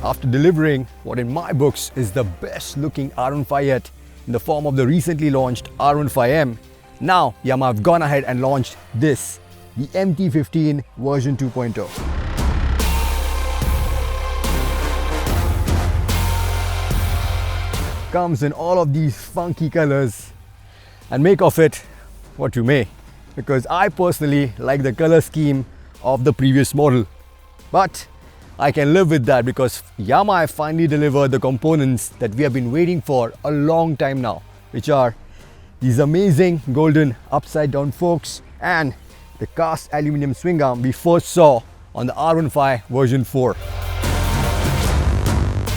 after delivering what in my books is the best looking R15 yet in the form of the recently launched R15M, now Yamaha have gone ahead and launched this, the MT-15 version 2.0. Comes in all of these funky colors, and make of it what you may, because I personally like the color scheme of the previous model, but I can live with that because Yamaha finally delivered the components that we have been waiting for a long time now, which are these amazing golden upside down forks and the cast aluminium swing arm we first saw on the R15 version 4.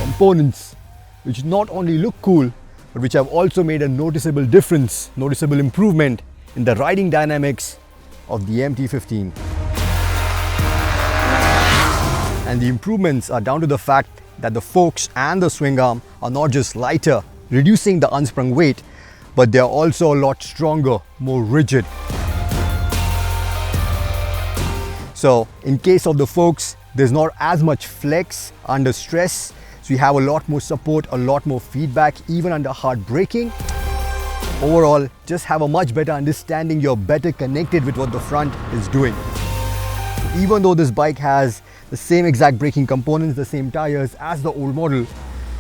Components which not only look cool, but which have also made a noticeable difference, noticeable improvement in the riding dynamics of the MT-15. And the improvements are down to the fact that the forks and the swing arm are not just lighter, reducing the unsprung weight, but they are also a lot stronger, more rigid. So in case of the forks, there's not as much flex under stress, so you have a lot more support, a lot more feedback, even under hard braking. Overall, just have a much better understanding, you're better connected with what the front is doing. So even though this bike has the same exact braking components, the same tires as the old model,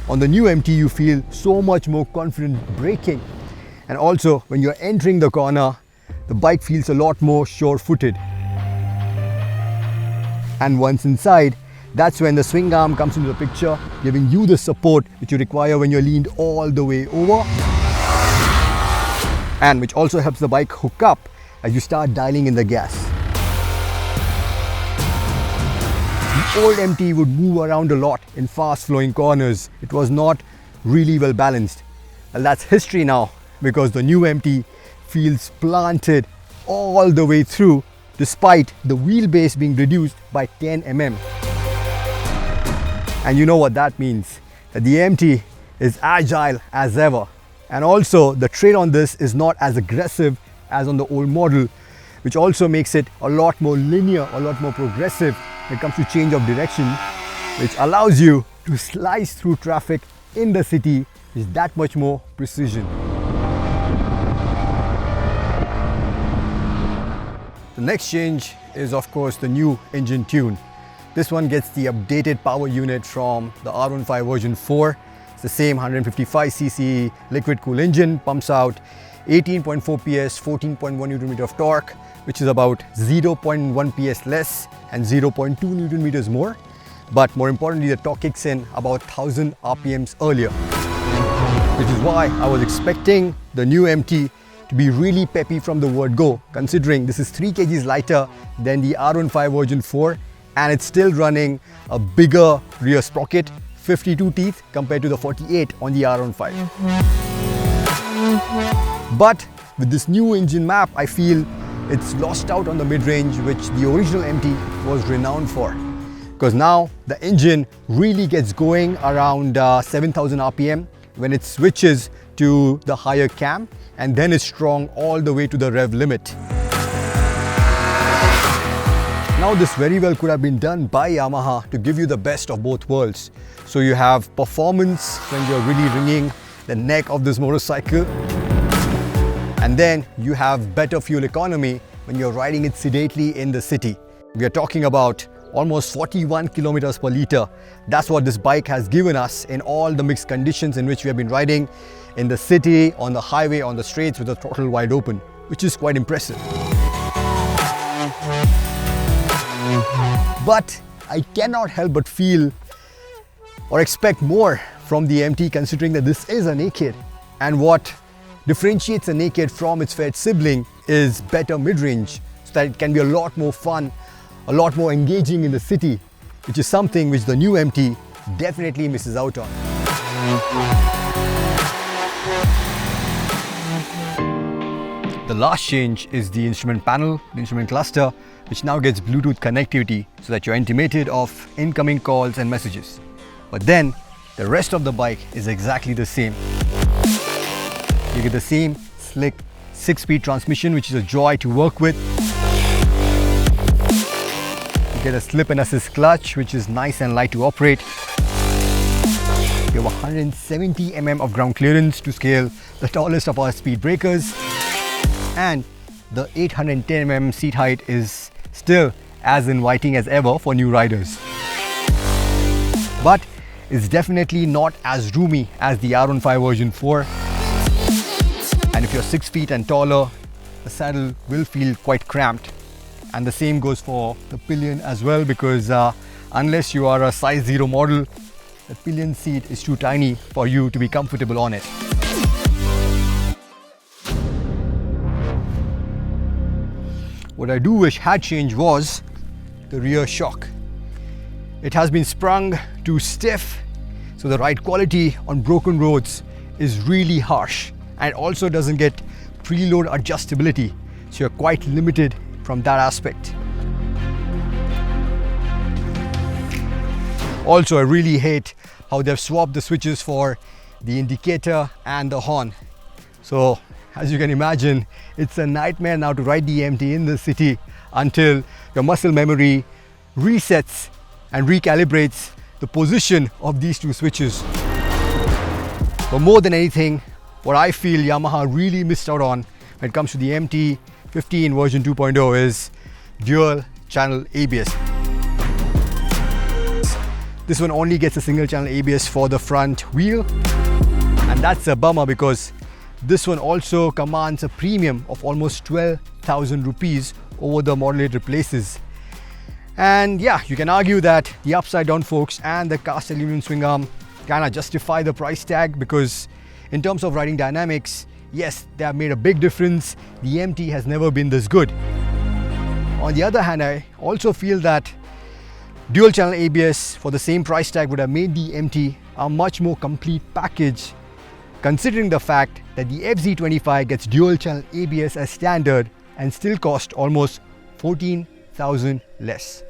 on the new MT you feel so much more confident braking. And also when you're entering the corner, the bike feels a lot more sure-footed. And once inside, that's when the swing arm comes into the picture, giving you the support which you require when you're leaned all the way over, and which also helps the bike hook up as you start dialing in the gas. The old MT would move around a lot in fast flowing corners. It was not really well balanced. And that's history now, because the new MT feels planted all the way through despite the wheelbase being reduced by 10 mm. And you know what that means, that the MT is agile as ever. And also the tread on this is not as aggressive as on the old model, which also makes it a lot more linear, a lot more progressive when it comes to change of direction, which allows you to slice through traffic in the city with that much more precision. The next change is of course the new engine tune. This one gets the updated power unit from the R15 version 4. It's the same 155cc liquid cooled engine, pumps out 18.4 PS, 14.1 Nm of torque, which is about 0.1 PS less and 0.2 Nm more. But more importantly, the torque kicks in about 1000 RPMs earlier, which is why I was expecting the new MT to be really peppy from the word go, considering this is 3 kgs lighter than the R15 version 4, and it's still running a bigger rear sprocket, 52 teeth compared to the 48 on the R15. But with this new engine map, I feel it's lost out on the mid-range which the original MT was renowned for. Because now the engine really gets going around 7000 RPM when it switches to the higher cam, and then is strong all the way to the rev limit. Now this very well could have been done by Yamaha to give you the best of both worlds. So you have performance when you're really wringing the neck of this motorcycle, and then you have better fuel economy when you're riding it sedately in the city. We are talking about almost 41 kilometers per liter. That's what this bike has given us in all the mixed conditions in which we have been riding in the city, on the highway, on the straights with the throttle wide open, which is quite impressive. But I cannot help but feel or expect more from the MT, considering that this is a naked, and what differentiates a naked from its fair sibling is better mid-range, so that it can be a lot more fun, a lot more engaging in the city, which is something which the new MT definitely misses out on. The last change is the instrument panel, the instrument cluster, which now gets Bluetooth connectivity so that you're intimated of incoming calls and messages. But then the rest of the bike is exactly the same. You get the same slick 6-speed transmission, which is a joy to work with. You get a slip and assist clutch, which is nice and light to operate. You have 170 mm of ground clearance to scale the tallest of our speed breakers, and the 810 mm seat height is still as inviting as ever for new riders. But it's definitely not as roomy as the R15 version 4. And if you're 6 feet and taller, the saddle will feel quite cramped. And the same goes for the pillion as well, because unless you are a size 0 model, the pillion seat is too tiny for you to be comfortable on it. What I do wish had changed was the rear shock. It has been sprung too stiff, so the ride quality on broken roads is really harsh, and also doesn't get preload adjustability, so you're quite limited from that aspect. Also, I really hate how they've swapped the switches for the indicator and the horn. So as you can imagine, it's a nightmare now to ride the MT in the city until your muscle memory resets and recalibrates the position of these two switches. But more than anything, what I feel Yamaha really missed out on when it comes to the MT-15 version 2.0 is dual channel ABS. This one only gets a single channel ABS for the front wheel, and that's a bummer because this one also commands a premium of almost 12,000 rupees over the model it replaces. And yeah, you can argue that the upside down forks and the cast aluminum swing arm kind of justify the price tag, because in terms of riding dynamics, yes, they have made a big difference. The MT has never been this good. On the other hand, I also feel that dual channel ABS for the same price tag would have made the MT a much more complete package, considering the fact that the FZ25 gets dual channel ABS as standard and still cost almost 14,000 less.